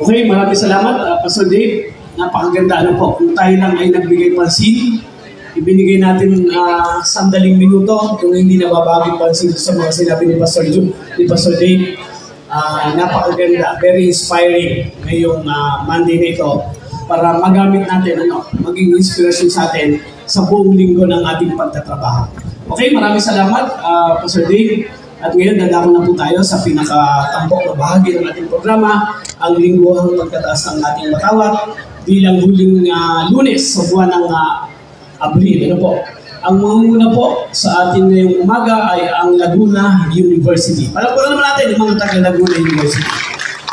Okay, maraming salamat, Pastor Dave. Napakaganda po. Kung tayo lang ay nagbigay pansin, ibinigay natin sandaling minuto kung hindi nababagay pansin sa mga sinabi ni Pastor Dave. Napakaganda, very inspiring ngayong Monday na ito para magamit natin, maging inspirasyon sa atin sa buong linggo ng ating pagtatrabaho. Okay, maraming salamat, Pastor Dave. At ngayon, dadako na po tayo sa pinakatampok na bahagi ng ating programa, ang lingguhang pagtataas ng ating watawat bilang huling Lunes sa buwan ng Abril. Ang mangunguna po sa ating ngayong umaga ay ang Laguna University. Palakpakan naman natin yung mga taga-Laguna University.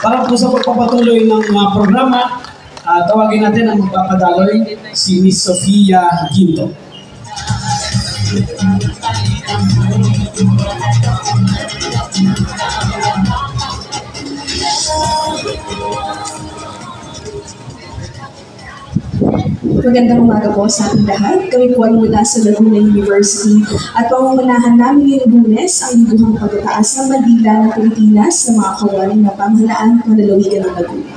Para po sa pagpapatuloy ng programa, tawagin natin ang magpapadaloy si Miss Sofia Ginto. Magandang umaga po sa ating lahat. Kami po ay mula sa Laguna University at pangungunahan namin ngayong Lunes ang lingguhang pagtataas ng bandila ng Pilipinas sa mga kawani ng pamahalaan panlalawigan ng Laguna.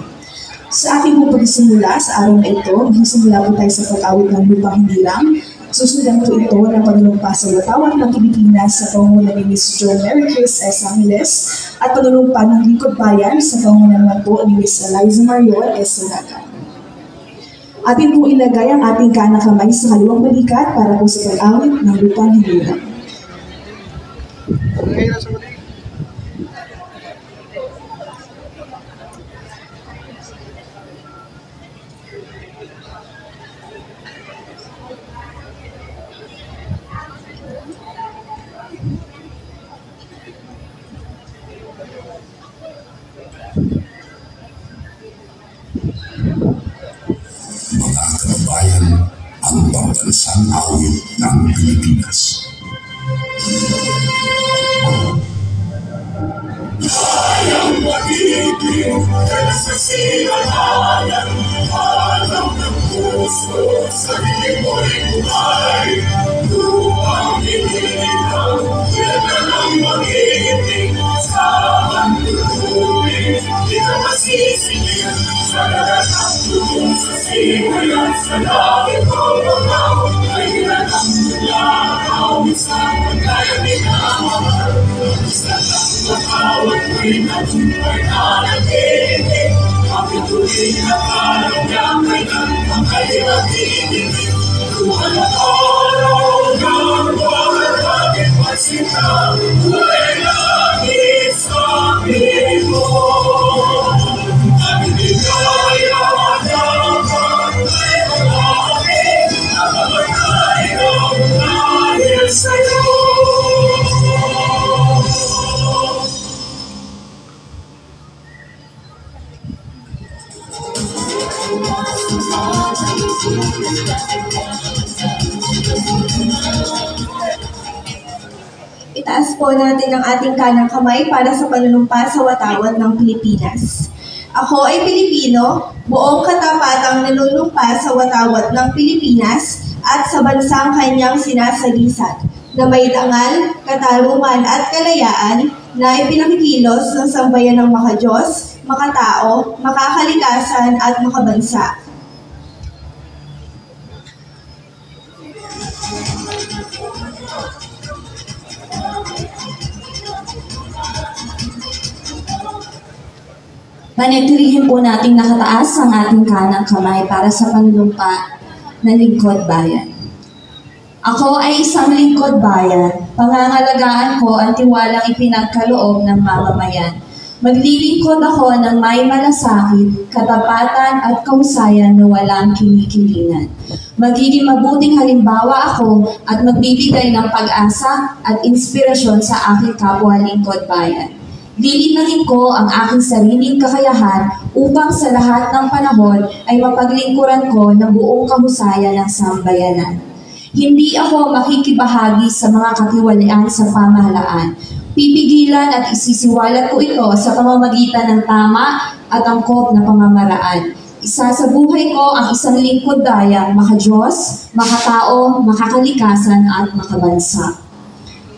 Sa ating po pagsisimula sa araw na ito, magsisimula po tayo sa pag-awit ng lupang hinirang. Susundan po ito ng panunumpa sa watawat ng Pilipinas sa pangunguna ni Ms. Jo Mary Chris S. Angeles at panunumpa ng Lingkod Bayan sa pangunguna naman po ni Ms. Eliza Mariol S. Sulaga. Atin po ilagay ang ating kanang kamay sa kaliwang balikat para po sa pag-awit ng lupang hinirang. Mga kababayan, ang pambansang awit ng Pilipinas. Hayang magiging kasasinanayan, alam ng puso sa limo'y buhay. Lupang hinirang, yan ang magiging sa handulubing. Di ka masisingin sa lahat ng tulong sa simulan sa langit ko magaw. Ay hinanang mula awit sa pagkayang minamahal. Sa bawat tuwing na buhay na nag-iibig, ang ituloy na karagdaman ng pangkaliwag-ibig. Tuhan at araw ng waragin pagsita, buhay langit sa pigo. Ang ibigaya dapat ay malapit, na mamatay ng dahil sa'yo. Itaas po natin ang ating kanang kamay para sa panunumpa sa watawat ng Pilipinas. Ako ay Pilipino, buong katapatang nanunumpa sa watawat ng Pilipinas at sa bansang kanyang sinasalisan, na may dangal, katarungan at kalayaan na ipinakikilos ng sambayan ng makadiyos, makatao, makakalikasan at makabansa. Manatilihin po nating nakataas ang ating kanang kamay para sa panunumpa ng lingkod bayan. Ako ay isang lingkod bayan. Pangangalagaan ko ang tiwalang ipinagkaloob ng mamamayan. Maglilingkod ako ng may malasakit, katapatan at kahusayan na walang kinikilingan. Magiging mabuting halimbawa ako at magbibigay ng pag-asa at inspirasyon sa aking kapwa lingkod bayan. Lilinangin ko ang aking sariling kakayahan upang sa lahat ng panahon ay mapaglingkuran ko ng buong kahusayan ng sambayanan. Hindi ako makikibahagi sa mga katiwalian sa pamahalaan. Pipigilan at isisiwalat ko ito sa pamamagitan ng tama at angkop na pamamaraan. Isa sa buhay ko ang isang lingkod dayang makadiyos, makatao, makakalikasan at makabansa.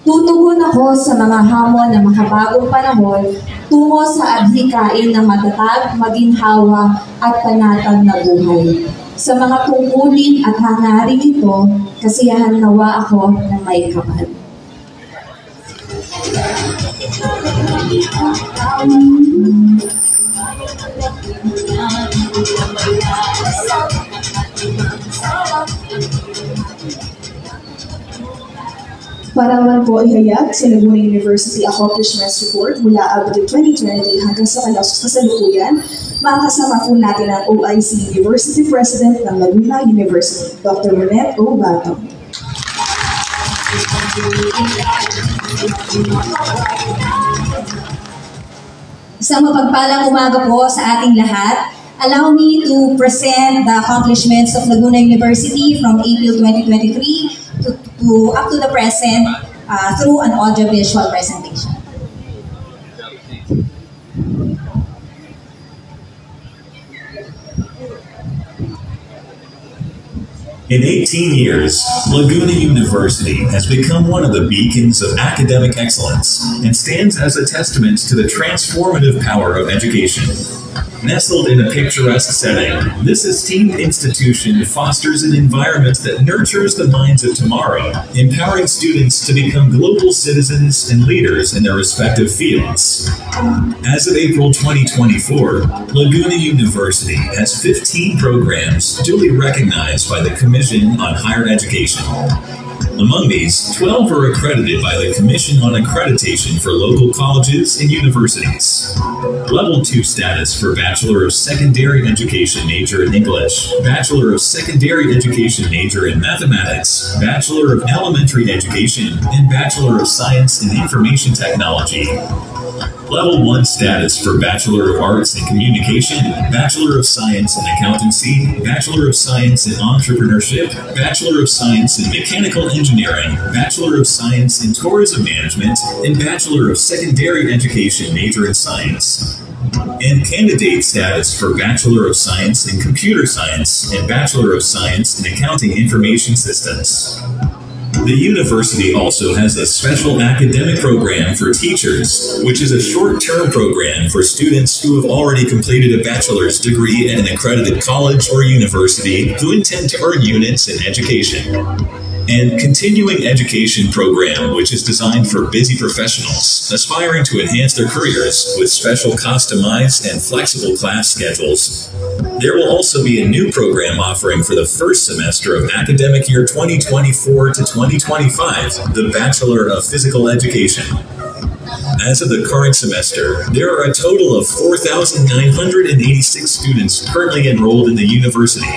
Tutugon ako sa mga hamon ng makabagong panahon tungo sa adhikain ng matatag, maginhawa at panatag na buhay. Sa mga tungkulin at hangarin ito, kasiyahan nawa ako ng may kapal. Para naman po ihayag sa Laguna University Accomplishments Report mula Abril 2020 hanggang sa kasalukuyan, makakasama po natin ang OIC University President ng Laguna University, Dr. Renette O. Batong. Isang mapagpalang umaga po sa ating lahat. Allow me to present the accomplishments of Laguna University from April 2023 to up to the present through an audiovisual presentation. In 18 years, Laguna University has become one of the beacons of academic excellence and stands as a testament to the transformative power of education. Nestled in a picturesque setting, this esteemed institution fosters an environment that nurtures the minds of tomorrow, empowering students to become global citizens and leaders in their respective fields. As of April 2024, Laguna University has 15 programs duly recognized by the Commission on Higher Education. Among these, 12 are accredited by the Commission on Accreditation for Local Colleges and Universities. Level 2 status for Bachelor of Secondary Education major in English, Bachelor of Secondary Education major in Mathematics, Bachelor of Elementary Education, and Bachelor of Science in Information Technology. Level 1 status for Bachelor of Arts in Communication, Bachelor of Science in Accountancy, Bachelor of Science in Entrepreneurship, Bachelor of Science in Mechanical Engineering, Bachelor of Science in Tourism Management, and Bachelor of Secondary Education major in Science. And candidate status for Bachelor of Science in Computer Science and Bachelor of Science in Accounting Information Systems. The university also has a special academic program for teachers, which is a short-term program for students who have already completed a bachelor's degree at an accredited college or university who intend to earn units in education. And continuing education program, which is designed for busy professionals aspiring to enhance their careers with special customized and flexible class schedules. There will also be a new program offering for the first semester of academic year 2024 to 2025, the Bachelor of Physical Education. As of the current semester, there are a total of 4,986 students currently enrolled in the university,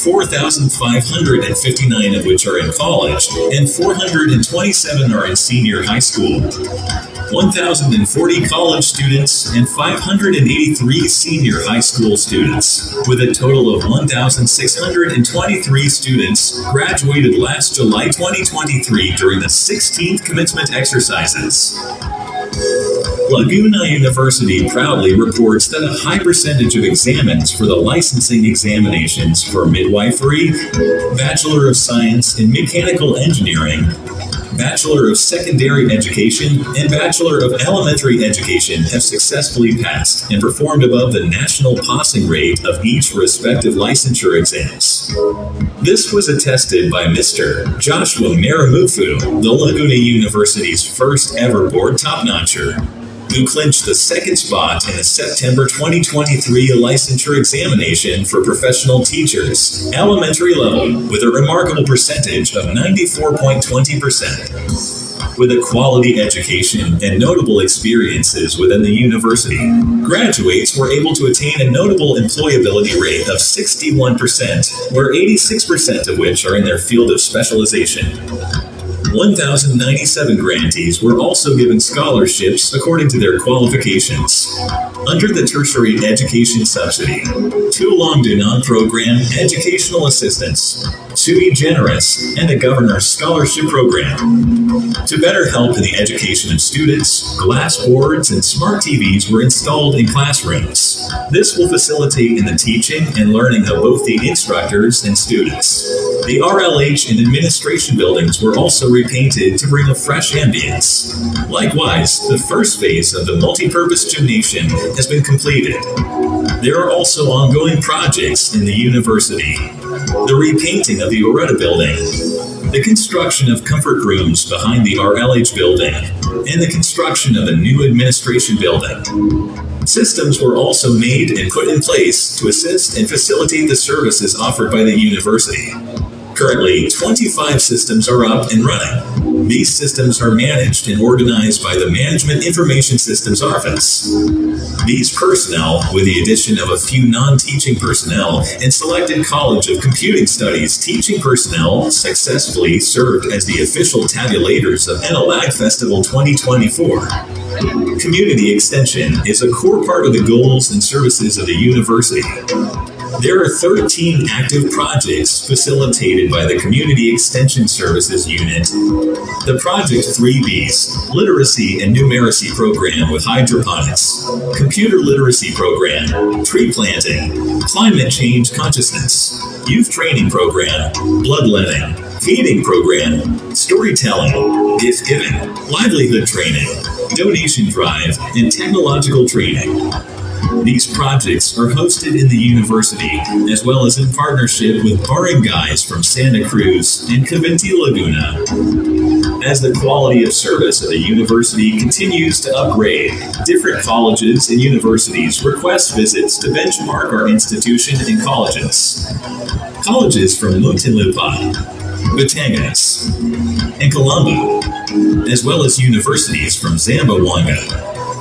4,559 of which are in college, and 427 are in senior high school. 1,040 college students and 583 senior high school students, with a total of 1,623 students graduated last July 2023 during the 16th commencement exercises. Laguna University proudly reports that a high percentage of examines for the licensing examinations for midwifery, Bachelor of Science in Mechanical Engineering, Bachelor of Secondary Education, and Bachelor of Elementary Education have successfully passed and performed above the national passing rate of each respective licensure exams. This was attested by Mr. Joshua Maramufu, the Laguna University's first ever board top-notcher, who clinched the second spot in the September 2023 licensure examination for professional teachers, elementary level, with a remarkable percentage of 94.20%. With a quality education and notable experiences within the university, graduates were able to attain a notable employability rate of 61%, where 86% of which are in their field of specialization. 1,097 grantees were also given scholarships according to their qualifications. Under the Tertiary Education Subsidy, Tu Long Dunan Program Educational Assistance, Sui Generis, and the Governor's Scholarship Program. To better help in the education of students, glass boards and smart TVs were installed in classrooms. This will facilitate in the teaching and learning of both the instructors and students. The RLH and administration buildings were also repainted to bring a fresh ambience. Likewise, the first phase of the multipurpose gymnasium has been completed. There are also ongoing projects in the university. The repainting of the Oretta building, the construction of comfort rooms behind the RLH building, and the construction of a new administration building. Systems were also made and put in place to assist and facilitate the services offered by the university. Currently, 25 systems are up and running. These systems are managed and organized by the Management Information Systems Office. These personnel, with the addition of a few non-teaching personnel and selected College of Computing Studies teaching personnel, successfully served as the official tabulators of NLAG Festival 2024. Community extension is a core part of the goals and services of the university. There are 13 active projects facilitated by the Community Extension Services Unit. The Project 3Bs, Literacy and Numeracy Program with Hydroponics, Computer Literacy Program, Tree Planting, Climate Change Consciousness, Youth Training Program, Bloodletting, Feeding Program, Storytelling, Gift Giving, Livelihood Training, Donation Drive, and Technological Training. These projects are hosted in the university, as well as in partnership with barangays from Santa Cruz and Cavinti Laguna. As the quality of service of the university continues to upgrade, different colleges and universities request visits to benchmark our institution and colleges. Colleges from Muntinlupa, Batangas, and Colombo, as well as universities from Zamboanga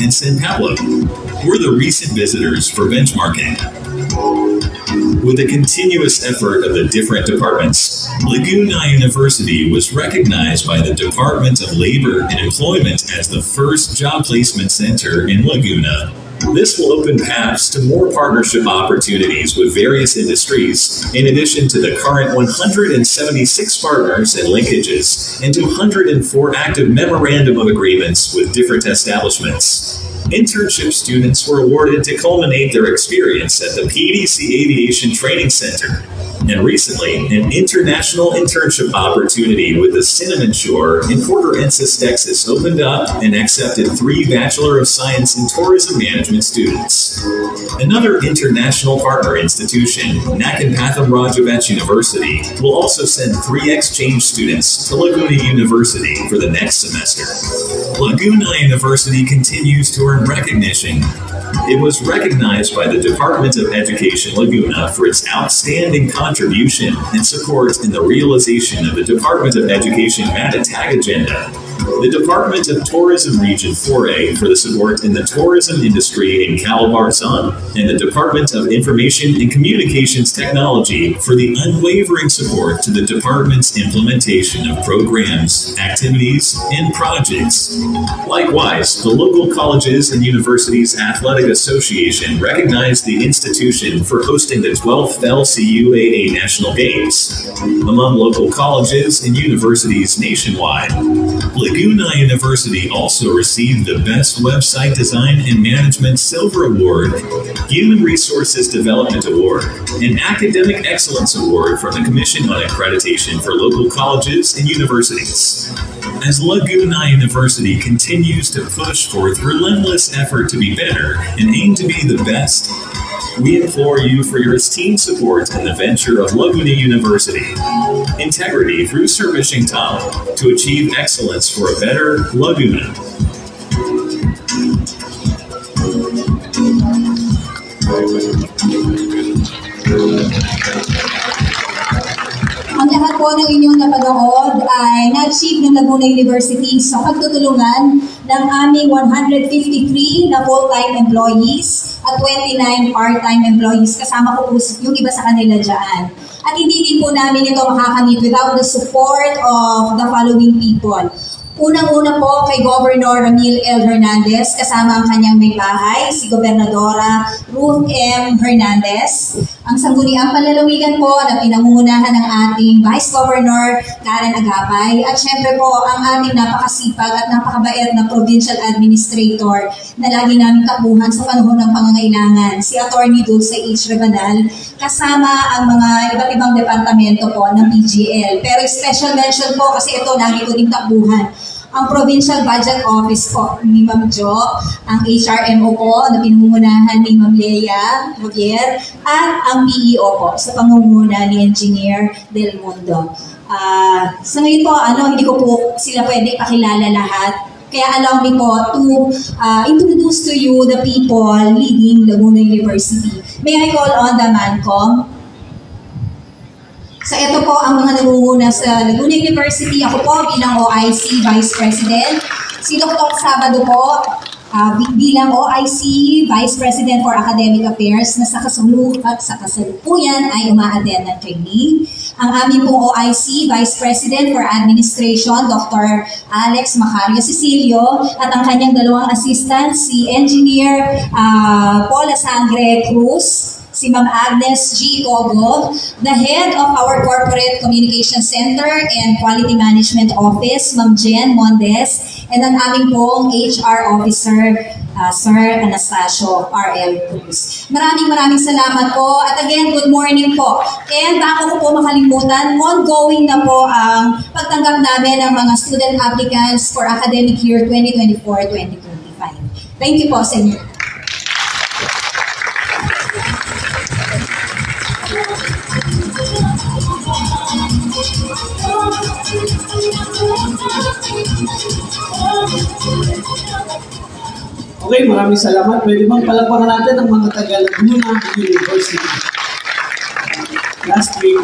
and San Pablo, were the recent visitors for benchmarking. With the continuous effort of the different departments, Laguna University was recognized by the Department of Labor and Employment as the first job placement center in Laguna. This will open paths to more partnership opportunities with various industries, in addition to the current 176 partners and linkages, and 204 active memorandum of agreements with different establishments. Internship students were awarded to culminate their experience at the PDC Aviation Training Center. And recently, an international internship opportunity with the Cinnamon Shore in Port Aransas, Texas opened up and accepted 3 Bachelor of Science in Tourism Management students. Another international partner institution, Nakan Rajabet University, will also send 3 exchange students to Laguna University for the next semester. Laguna University continues to earn recognition. It was recognized by the Department of Education Laguna for its outstanding contribution and support in the realization of the Department of Education Matatag agenda. The Department of Tourism Region 4A for the support in the tourism industry in Calabarzon, and the Department of Information and Communications Technology for the unwavering support to the department's implementation of programs, activities, and projects. Likewise, the local colleges and universities Athletic Association recognized the institution for hosting the 12th LCUAA National Games among local colleges and universities nationwide. Laguna University also received the Best Website Design and Management Silver Award, Human Resources Development Award, and Academic Excellence Award from the Commission on Accreditation for Local Colleges and Universities. As Laguna University continues to push forth relentless effort to be better and aim to be the best, we implore you for your esteemed support in the venture of Laguna University. Integrity through servicing talent to achieve excellence for a better Laguna. Ang lahat po ng inyong napanood ay na-achieve ng Laguna University sa pagtutulungan ng aming 153 na full-time employees at 29 part-time employees. Kasama ko po yung iba sa kanila dyan. At hindi din po namin ito makakamit without the support of the following people. Unang-una po kay Governor Ramil L. Hernandez, kasama ang kanyang may bahay, si Gobernadora Ruth M. Hernandez. Ang sangguniang panlalawigan po na pinangungunahan ng ating Vice Governor Karen Agapay at syempre po ang ating napakasipag at napakabait na Provincial Administrator na lagi namin tapuhan sa panahon ng pangangailangan, si Attorney Dulce H. Rebanal, kasama ang mga iba't ibang departamento po ng PGL. Pero special mention po kasi ito lagi ko din tapuhan. Ang Provincial Budget Office po ni Ma'am Jo, ang HRMO po na pinungunahan ni Ma'am Lea Javier, at ang PEO po sa pangunguna ni Engineer Del Mundo. Sa ngayon po, hindi ko po sila pwede pakilala lahat. Kaya allow me po to introduce to you the people leading Laguna University. May I call on the MANCOM? So ito po ang mga nangunguna sa Laguna University. Ako po bilang OIC Vice President. Si Dr. Sabado po bilang OIC Vice President for Academic Affairs na sa kasalukuyan ay uma-attend ng training. Ang aming pong OIC Vice President for Administration, Dr. Alex Macario Cecilio, at ang kanyang dalawang assistant, si Engineer Paula Sangre Cruz, si Ma'am Agnes G. Cogo, the head of our Corporate Communication Center and Quality Management Office, Ma'am Jen Mondes, and ang aming pong HR Officer, Sir Anastasio R.L. Cruz. Maraming salamat po. At again, good morning po. And bago ko po makalimutan, ongoing na po ang pagtanggap namin ng mga student applicants for academic year 2024-2025. Thank you po sa inyo. Okay, maraming salamat. Pwede bang palakpakan natin ang mga taga-Laguna University. Last week,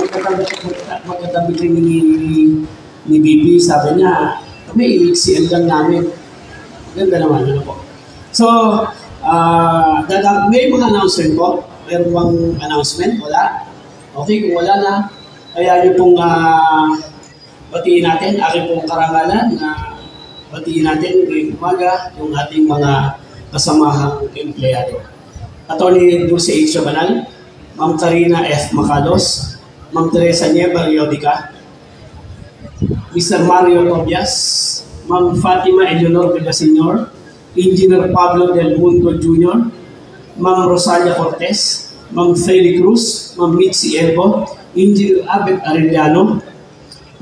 magkatabi rin ni Bibi, sabi niya, kami i-HCL lang namin. Ganda naman, ano po. So, may mga announcement po. Meron bang announcement? Wala? Okay, kung wala na, kaya niyo pong batiin natin, aking pong karangalan na batiin natin ngayong umaga yung ating mga kasamahang empleyado. Attorney Dulce H. Rebanal, Ma'am Karina F. Macalos, Ma'am Teresa Nieva Riodica, Mr. Mario Tobias, Ma'am Fatima Eleanor Villaseñor, Engineer Pablo Del Mundo Jr., Ma'am Rosalia Cortez, Ma'am Feli Cruz, Ma'am Mitzi Elbo, Engineer Abet Arellano,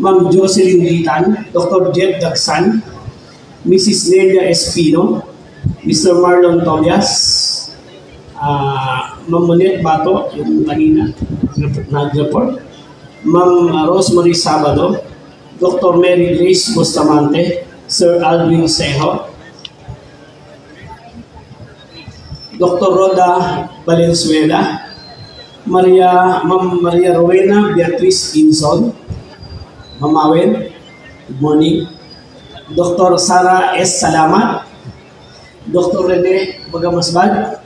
Ma'am Jocelyn Litan, Dr. Jed Dagsan, Mrs. Nelia Espino, Mr. Marlon Tobias, Ma'am Monet Bato, yung kanina nag-report, Ma'am Rosemary Sabado, Dr. Mary Grace Bustamante, Sir Alvin Sejo, Dr. Roda Valenzuela, Ma'am Maria Rowena Beatriz Inson, Ma'am Awen, good morning, Dr. Sara S. Salamat, Dr. Rene Bagamasbad,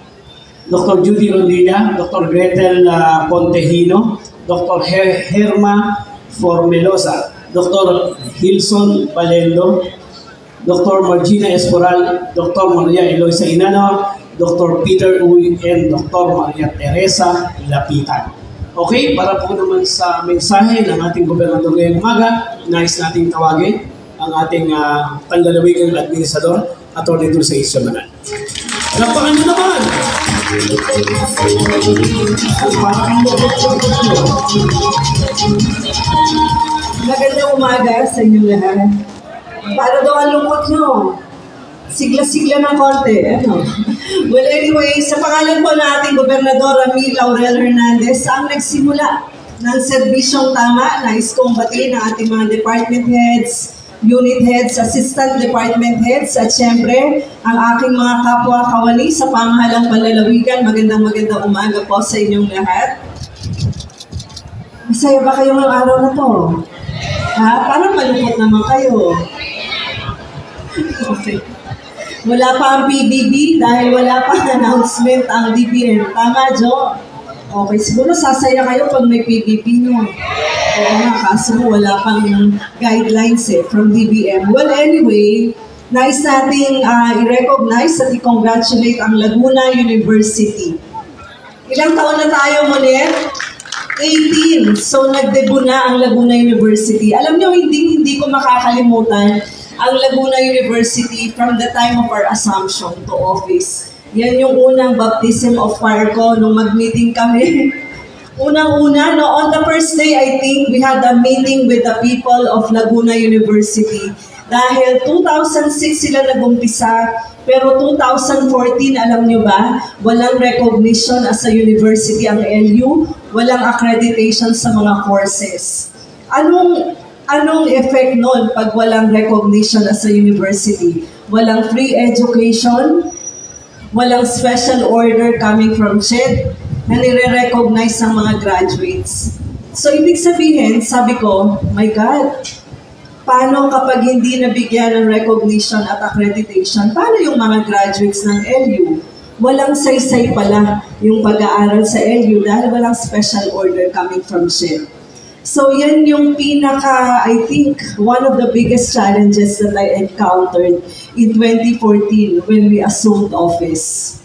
Dr. Judy Rodilla, Dr. Gretel Pontehino, Dr. Herma Formelosa, Dr. Hilson Palendo, Dr. Margina Esporal, Dr. Maria Eloisa Inano, Dr. Peter Uy, and Dr. Maria Teresa Lapitan. Okay, para po naman sa mensahe ng ating gobernador ngayong umaga, nais nating tawagin ang ating panlalawigang administrador, Atty. Dulce H. Rebanal. Lapakan nyo naman! Magandang umaga sa inyong lahat. Para daw ang lungkot nyo. Sigla-sigla ng konti. Well, anyway, sa pangalan po ng ating Gobernador Ramil Laurel Hernandez, ang nagsimula ng serbisyong tama, nais kong batiin ang ating mga department heads, unit heads, assistant department heads, at syempre, ang aking mga kapwa kawani sa pamahalang panlalawigan. Magandang umaga po sa inyong lahat. Masaya ba kayo ng araw na to? Parang malungkot naman kayo. Okay. Wala pa ang PBB dahil wala pa announcement ang DBM. Tama, Jo? Okay, siguro sasaya kayo pag may PBB nyo. Oo nga, kaso wala pang guidelines from DBM. Well, anyway, nais nating i-recognize at i-congratulate ang Laguna University. Ilang taon na tayo, Monet? 18. So, nagdebut na ang Laguna University. Alam niyo, hindi ko makakalimutan ang Laguna University from the time of our assumption to office. Yan yung unang baptism of fire ko nung mag-meeting kami. Unang-una, no, on the first day, I think, we had a meeting with the people of Laguna University. Dahil 2006 sila nag-umpisa, pero 2014, alam nyo ba, walang recognition as a university ang LU, walang accreditation sa mga courses. Anong effect nun pag walang recognition as a university? Walang free education, walang special order coming from CHED na nire-recognize ng mga graduates. So, ibig sabihin, sabi ko, my God, paano kapag hindi nabigyan ng recognition at accreditation, paano yung mga graduates ng LU? Walang saysay pala yung pag-aaral sa LU dahil walang special order coming from CHED. So yan yung I think, one of the biggest challenges that I encountered in 2014 when we assumed office.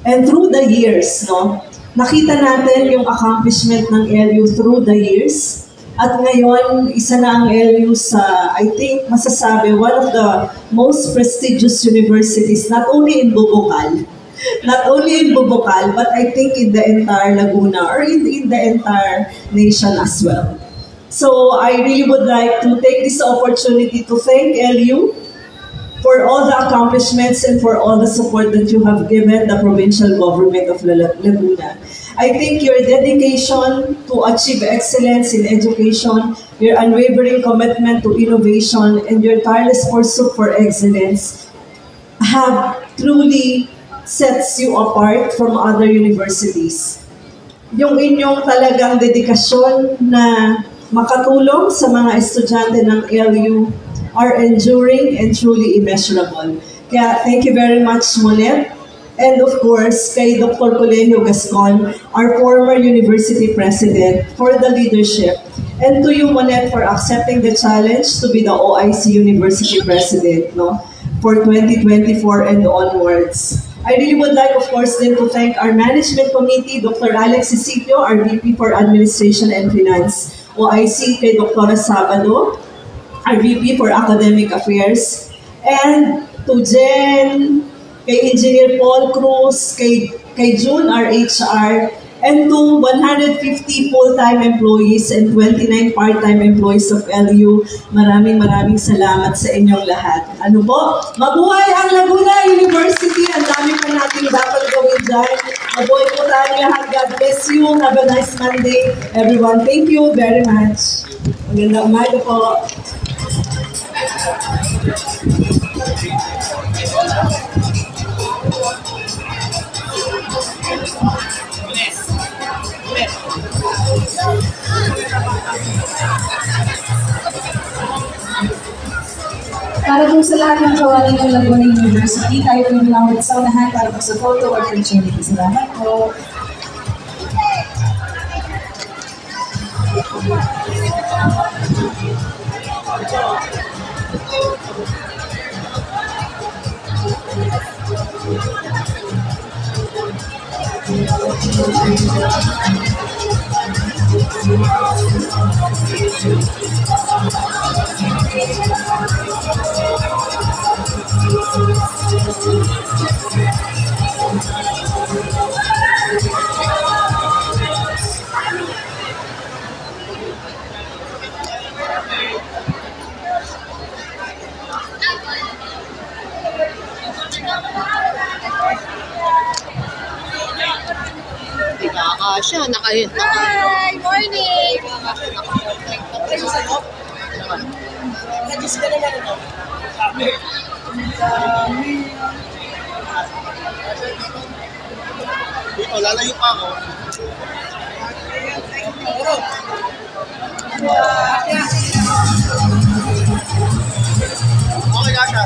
And through the years, no, nakita natin yung accomplishment ng LU through the years. At ngayon, isa na ang LU sa, I think, masasabi, one of the most prestigious universities, not only in Bubukal, but I think in the entire Laguna or in the entire nation as well. So I really would like to take this opportunity to thank LU for all the accomplishments and for all the support that you have given the provincial government of Laguna. I think your dedication to achieve excellence in education, your unwavering commitment to innovation, and your tireless pursuit for excellence have truly sets you apart from other universities. Yung inyong talagang dedikasyon na makatulong sa mga estudyante ng LU are enduring and truly immeasurable. Kaya thank you very much, Monet. And of course, kay Dr. Colegio Gascon, our former university president, for the leadership. And to you, Monet, for accepting the challenge to be the OIC University President, no, for 2024 and onwards. I really would like, of course, then to thank our management committee, Dr. Alex Cicilio, our VP for Administration and Finance, OIC kay Dr. Sabado, our VP for Academic Affairs, and to Jen, kay Engineer Paul Cruz, kay June, our HR, and to 150 full-time employees and 29 part-time employees of LU. Maraming salamat sa inyong lahat. Ano po? Mabuhay ang Laguna University! Ang dami pa natin dapat gawin dyan. Mabuhay po tayo lahat. God bless you. Have a nice Monday, everyone. Thank you very much. Magandang umaga po. Para dun sa lahat ng kawani ng Laguna University, tayo po lang sa unahan para sa photo opportunity. Salamat po. Siya, Hi! Morning! Dito, lalayo pa ako. Okay, Gasha.